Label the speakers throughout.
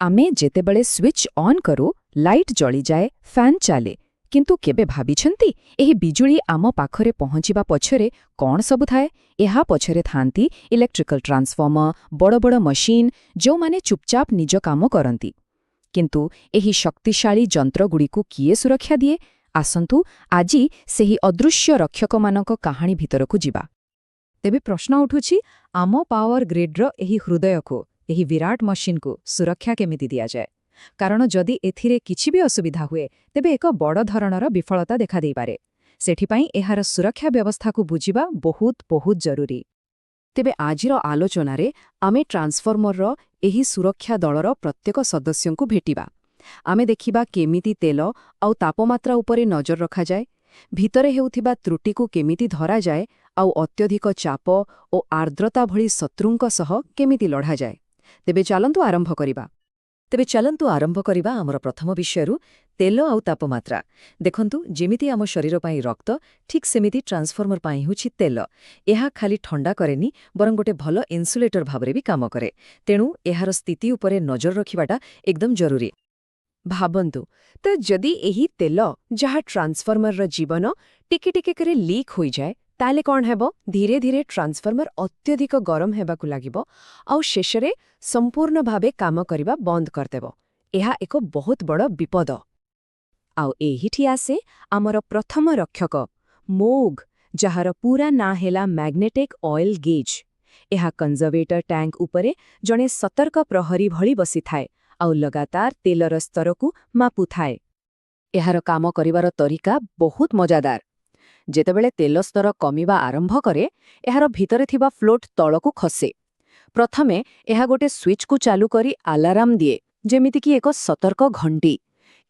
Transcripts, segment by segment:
Speaker 1: आमे जेतेबेले switch on करू light जली जाए फैन चले किंतु केबे भाबिछंती एही बिजुली आम पाखरे पहुंचिबा पछरे कोन सब थाए एहा पछरे थांती इलेक्ट्रिकल ट्रांसफॉर्मर बड़ बड़ मशीन जो माने चुपचाप निज काम करंती किंतु एही शक्तिशाली जंत्रगुड़िकु किए सुरक्षा दिए आसंतु आजी सेही अदृश्य रक्षकमानक कहानी भितरकु जिबा। तेबे प्रश्न उठुछि आम पावर ग्रिडर एही हृदयको एही विराट मशीनकु सुरक्षा केमिति दिया जाए कारण जदि एथिरे किछि भी असुविधा हुए तेबे एक बड़ धरणर विफलता देखा देई पारे सेठिपाई एहार सुरक्षा व्यवस्था को बुझिबा बहुत बहुत जरूरी। तेबे आजिर आलोचनारे आमे ट्रांसफॉर्मरर एही सुरक्षा दलर प्रत्येक सदस्यंकु भेटिबा। आमे देखिबा केमिति तेल आउ तापमात्रा उपरे नजर रखा जाए भितरे हेउथिबा त्रुटिकु केमिति धरा जाए आउ अत्यधिक चाप ओ आर्द्रता भली शत्रुंक सह केमिति लढा जाए। तेबे चलंतु आरंभ करिबा आमर प्रथम विषयरु तेल आउ तापमात्रा। देखंतु जेमिति आम शरीर पाई रक्त ठीक सेमिति ट्रांसफॉर्मर पाई हुछि तेल एहा खाली ठंडा करेनी बरं गोटे भल इन्सुलेटर भाबरे भी काम करे तेणु एहार स्थिति उपरे नजर रखिबाटा एकदम जरूरी। भाबंतु तो जदि एही तेल जहा ट्रांसफॉर्मर जीवन टिके टिके करे लीक होई जाए ताले कौन हेबो धीरे धीरे ट्रांसफॉर्मर अत्यधिक गरम हेबाकु लागिबो आउ शेषरे संपूर्ण भावे काम करिबा बंद करदेबो। एहा एको बहुत बड़ विपद। आउ एहिठी आसे आमर प्रथम रक्षक मोग जहार पूरा ना हेला मैग्नेटिक ऑयल गेज। एहा कंजर्वेटर टैंक उपरे जणे सतर्क प्रहरी भली बसी थाए आउ लगातार तेलर स्तरकु मापु थाए। एहार काम करिवार तरीका बहुत मजादार। जेतेबेले तेल स्तर कमिबा आरंभ करे एहार भितरे थिबा फ्लोट तळकु खसे प्रथमे एहा गोटे स्विच को चालू करी अलार्म दिए जेमिति कि एक सतर्क घंटी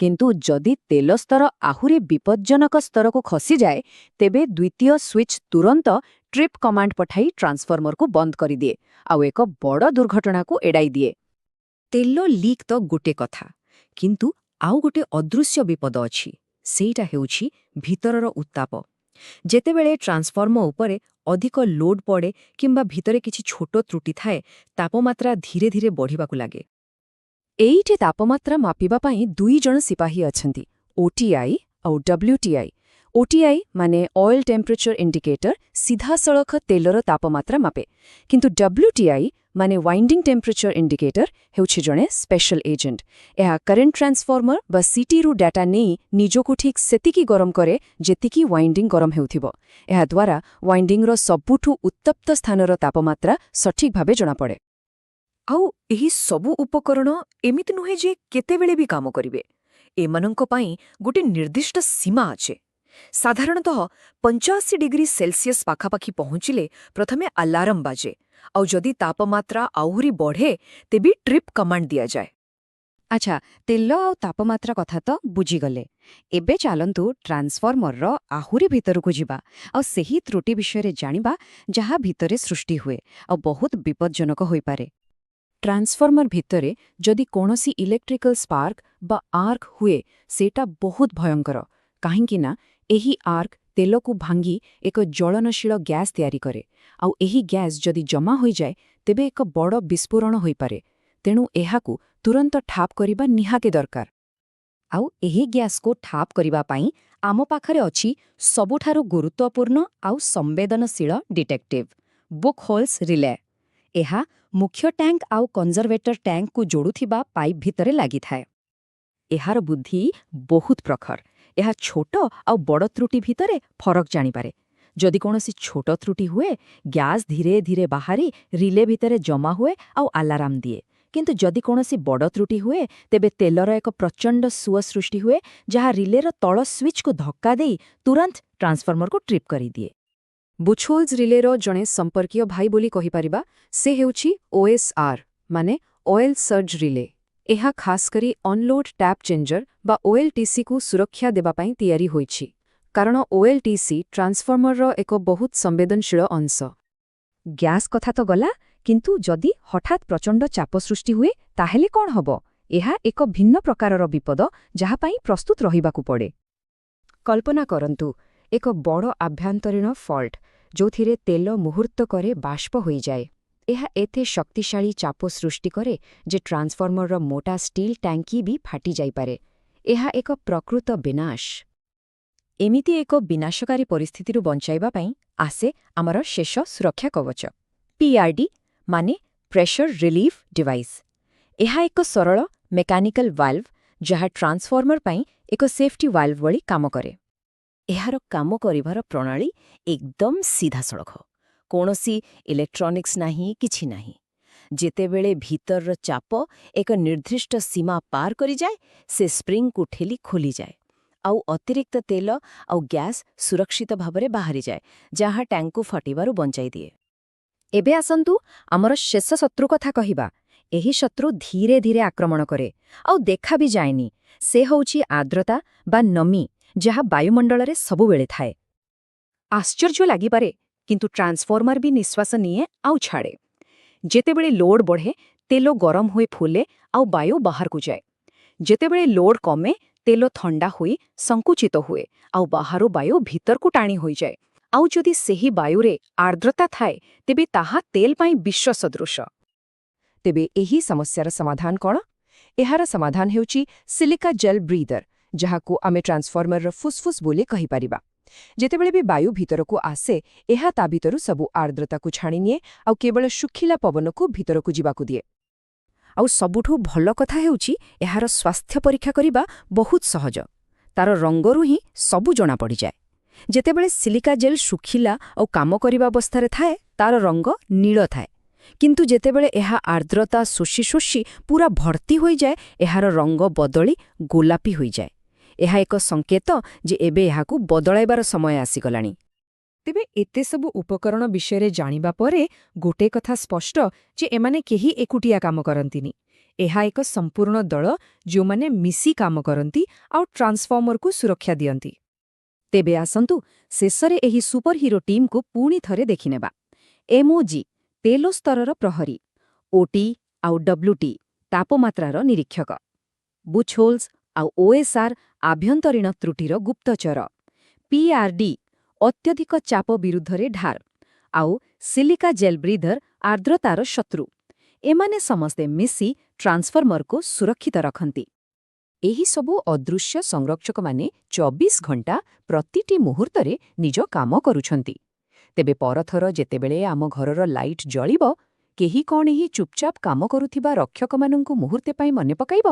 Speaker 1: किंतु जदि तेल स्तर आहुरी विपज्जनक स्तर को खसी जाए तेबे द्वितीय स्विच तुरंत ट्रिप कमांड पठाई ट्रांसफॉर्मर को बंद करी दिए आउ एक बड़ दुर्घटना को एडाई दिए। तेल लीक तो गोटे कथा किंतु आउ गोटे अदृश्य विपद अछि सेटा हेउछि भितरर उत्ताप। जेतेबेले ट्रांसफॉर्मर उपरे अधिक लोड पड़े किंबा भितरे किछि छोट त्रुटि थाए तापमात्रा धीरे धीरे बढ़िबाकु लागे। एइटे तापमात्रा मापिबा पाई दुई जण सिपाही अछंती ओटीआई और डब्ल्यूटीआई। ओटीआई माने ऑयल टेम्परेचर इंडिकेटर सीधा सड़क तेलर तापमात्रा मापे किंतु डब्ल्यूटीआई माने वाइंडिंग टेम्परेचर इंडिकेटर हेउछि जणे स्पेशल एजेंट। एहा करेंट ट्रांसफॉर्मर बा सीटी रु डाटा नेई निजोकु ठीक सेतिकी गरम करे जेतिकी वाइंडिंग गरम हेउथिबो। एहा द्वारा वाइंडिंग रो सबुठु उत्तप्त स्थानर तापमात्रा सठिक भाबे जणा पड़े। आउ एही सबु उपकरण एमिति नुहे जे केतेबेले भी काम करिवे एमानंक पाई गोटे निर्दिष्ट सीमा आछे। साधारणतः 85 डिग्री सेल्सियस पाखापाखी पहुंचिले प्रथमे अलार्म बाजे आउ जदि तापमात्रा आहुरी बढ़े तेबी ट्रिप कमांड दिया जाए। अच्छा तेल आउ तापमात्रा कथा तो बुझीगले एबे चालंतु ट्रांसफॉर्मर रो आहुरी भितरकु जिबा आउ सेही त्रुटि विषय जानिबा जहा भितरे सृष्टि हुए आउ बहुत विपज्जनक होई पारे। ट्रांसफॉर्मर भितरे जदि कोनोसी इलेक्ट्रिकल स्पार्क बा आर्क हुए सेटा बहुत भयंकर काहेकि ना एही आर्क तेलकु भांगी एक ज्वलनशील गैस तैयारी करे आउ एही गैस जदि जमा होई जाए तेबे एक बड़ विस्फोरण होई पारे तेणु एहाकु तुरंत ठाप करिबा निहाके दरकार। आउ एही गैस को ठाप करिबा पाई आम पाखरे अछि सबुठारु गुरुत्वपूर्ण आउ संवेदनशील डिटेक्टिव बुक होल्स रिले। एहा मुख्य टैंक आउ कंजर्वेटर टैंक को जोड़ुथिबा पाइप भितरे लागि थाए। एहार बुद्धि बहुत प्रखर। एहा छोट आउ बड़ त्रुटि भितरे फरक जानी पारे। जदि कोनोसी छोट त्रुटि हुए गैस धीरे धीरे बाहरी रिले भितरे जमा हुए आउ अलार्म दिए किंतु जदि कोनोसी बड़ त्रुटि हुए तेबे तेलर एक प्रचंड सुଅ सृष्टि हुए जहा रिलेर तळ स्विच को धक्का देई तुरंत ट्रांसफॉर्मर को ट्रिप करी दिए। बुचहोल्स रिलेर जणे संपर्कीय भाई बोली कहि परिबा से हेउछि ओएसआर माने ऑयल सर्ज रिले। एहा खास करी ऑनलोड टैप चेंजर बा ओएलटीसी को सुरक्षा देबा पाई तैयारी होईछि कारण ओएलटीसी ट्रांसफॉर्मर रो एक बहुत संवेदनशील अंश। गैस कथा तो गला किंतु जदि हठात प्रचंड चाप सृष्टि हुए ताहेले कोन हबो एहा एक भिन्न प्रकारर विपद जहा पाई प्रस्तुत रहिबाकु पड़े। कल्पना करंतु एक बड़ आभ्यंतरीण फॉल्ट जोथिरे तेल मुहूर्त करे बाष्प होई जाए
Speaker 2: ଏହା ଏତେ ଶକ୍ତିଶାଳୀ ଚାପ ସୃଷ୍ଟି କରେ ଯେ ଟ୍ରାନ୍ସଫର୍ମରର ମୋଟା ଷ୍ଟିଲ୍ ଟ୍ୟାଙ୍କି ବି ଫାଟି ଯାଇପାରେ। ଏହା ଏକ ପ୍ରକୃତ ବିନାଶ।
Speaker 1: ଏମିତି ଏକ ବିନାଶକାରୀ ପରିସ୍ଥିତିରୁ ବଞ୍ଚାଇବା ପାଇଁ ଆସେ ଆମର ଶେଷ ସୁରକ୍ଷା କବଚ PRD ମାନେ ପ୍ରେସର ରିଲିଫ୍ ଡିଭାଇସ୍। ଏହା ଏକ ସରଳ ମେକାନିକାଲ ଭାଲ୍ଭ ଯାହା ଟ୍ରାନ୍ସଫର୍ମର ପାଇଁ ଏକ ସେଫ୍ଟି ଭାଲ୍ଭ ଭଳି କାମ କରେ।
Speaker 2: ଏହାର କାମ କରିବାର ପ୍ରଣାଳୀ ଏକଦମ ସିଧାସଳଖ। କୌଣସି ଇଲେକ୍ଟ୍ରୋନିକ୍ସ ନାହିଁ, କିଛି ନାହିଁ। ଯେତେବେଳେ ଭିତରର ଚାପ ଏକ ନିର୍ଦ୍ଦିଷ୍ଟ ସୀମା ପାର କରିଯାଏ, ସେ ସ୍ପ୍ରିଂକୁ ଠେଲି ଖୋଲିଯାଏ। ଆଉ ଅତିରିକ୍ତ ତେଲ ଆଉ ଗ୍ୟାସ୍ ସୁରକ୍ଷିତ ଭାବରେ ବାହାରିଯାଏ, ଯାହା ଟ୍ୟାଙ୍କକୁ ଫାଟିବାରୁ ବଞ୍ଚାଇ ଦିଏ।
Speaker 1: ଏବେ ଆସନ୍ତୁ ଆମର ଶେଷ ଶତ୍ରୁ କଥା କହିବା। ଏହି ଶତ୍ରୁ ଧୀରେ ଧୀରେ ଆକ୍ରମଣ କରେ ଆଉ ଦେଖା ବି ଯାଏନି। ସେ ହେଉଛି ଆର୍ଦ୍ରତା ବା ନମି, ଯାହା ବାୟୁମଣ୍ଡଳରେ ସବୁବେଳେ ଥାଏ। ଆଶ୍ଚର୍ଯ୍ୟ ଲାଗିପାରେ, କିନ୍ତୁ ଟ୍ରାନ୍ସଫର୍ମର ବି ନିଶ୍ୱାସ ନିଏ ଆଉ ଛାଡ଼େ। ଯେତେବେଳେ ଲୋଡ୍ ବଢ଼େ, ତେଲ ଗରମ ହୋଇ ଫୁଲେ ଆଉ ବାୟୁ ବାହାରକୁ ଯାଏ। ଯେତେବେଳେ ଲୋଡ୍ କମେ, ତେଲ ଥଣ୍ଡା ହୋଇ ସଙ୍କୁଚିତ ହୁଏ ଆଉ ବାହାରୁ ବାୟୁ ଭିତରକୁ ଟାଣି ହୋଇଯାଏ। ଆଉ ଯଦି ସେହି ବାୟୁରେ ଆର୍ଦ୍ରତା ଥାଏ, ତେବେ ତାହା ତେଲ ପାଇଁ ବିଷ ସଦୃଶ। ତେବେ ଏହି ସମସ୍ୟାର ସମାଧାନ କ'ଣ? ଏହାର ସମାଧାନ ହେଉଛି ସିଲିକା ଜେଲ୍ ବ୍ରିଦର, ଯାହାକୁ ଆମେ ଟ୍ରାନ୍ସଫର୍ମରର ଫୁସ୍ଫୁସ୍ ବୋଲି କହିପାରିବା। ଯେତେବେଳେ ବି ବାୟୁ ଭିତରକୁ ଆସେ, ଏହା ତା ଭିତରୁ ସବୁ ଆର୍ଦ୍ରତାକୁ ଛାଣିନିଏ ଆଉ କେବଳ ଶୁଖିଲା ପବନକୁ ଭିତରକୁ ଯିବାକୁ ଦିଏ। ଆଉ ସବୁଠୁ ଭଲ କଥା ହେଉଛି ଏହାର ସ୍ୱାସ୍ଥ୍ୟ ପରୀକ୍ଷା କରିବା ବହୁତ ସହଜ। ତାର ରଙ୍ଗରୁ ହିଁ ସବୁ ଜଣାପଡ଼ିଯାଏ। ଯେତେବେଳେ ସିଲିକା ଜେଲ୍ ଶୁଖିଲା ଆଉ କାମ କରିବା ଅବସ୍ଥାରେ ଥାଏ, ତାର ରଙ୍ଗ ନୀଳ ଥାଏ। କିନ୍ତୁ ଯେତେବେଳେ ଏହା ଆର୍ଦ୍ରତା ଶୋଷି ଶୋଷି ପୁରା ଭର୍ତ୍ତି ହୋଇଯାଏ, ଏହାର ରଙ୍ଗ ବଦଳି ଗୋଲାପୀ ହୋଇଯାଏ। ଏହା ଏକ ସଙ୍କେତ ଯେ ଏବେ ଏହାକୁ ବଦଳାଇବାର ସମୟ ଆସିଗଲାଣି। ତେବେ ଏତେ ସବୁ ଉପକରଣ ବିଷୟରେ ଜାଣିବା ପରେ ଗୋଟେ କଥା ସ୍ପଷ୍ଟ ଯେ ଏମାନେ କେହି ଏକୁଟିଆ କାମ କରନ୍ତିନି। ଏହା ଏକ ସମ୍ପୂର୍ଣ୍ଣ ଦଳ ଯେଉଁମାନେ ମିଶି କାମ କରନ୍ତି ଆଉ ଟ୍ରାନ୍ସଫର୍ମରକୁ ସୁରକ୍ଷା ଦିଅନ୍ତି। ତେବେ ଆସନ୍ତୁ ଶେଷରେ ଏହି ସୁପର ହିରୋ ଟିମ୍କୁ ପୁଣି ଥରେ ଦେଖିନେବା। MOG ତେଲ ସ୍ତରର ପ୍ରହରୀ, OT ଆଉ WT ତାପମାତ୍ରାର ନିରୀକ୍ଷକ, ବୁଚ୍-ହୋଲ୍ସ ଆଉ OSR ଆଭ୍ୟନ୍ତରୀଣ ତ୍ରୁଟିର ଗୁପ୍ତଚର, PRD ଅତ୍ୟଧିକ ଚାପ ବିରୁଦ୍ଧରେ ଢାଲ, ଆଉ ସିଲିକା ଜେଲ୍ ବ୍ରିଦର ଆର୍ଦ୍ରତାର ଶତ୍ରୁ। ଏମାନେ ସମସ୍ତେ ମିଶି ଟ୍ରାନ୍ସଫର୍ମରକୁ ସୁରକ୍ଷିତ ରଖନ୍ତି। ଏହି ସବୁ ଅଦୃଶ୍ୟ ସଂରକ୍ଷକମାନେ 24 ଘଣ୍ଟା ପ୍ରତିଟି ମୁହୂର୍ତ୍ତରେ ନିଜ କାମ କରୁଛନ୍ତି। ତେବେ ପରଥର ଯେତେବେଳେ ଆମ ଘରର ଲାଇଟ୍ ଜଳିବ, କେହି କ'ଣ ଏହି ଚୁପଚାପ କାମ କରୁଥିବା ରକ୍ଷକମାନଙ୍କୁ ମୁହୂର୍ତ୍ତେ ପାଇଁ ମନେ ପକାଇବ?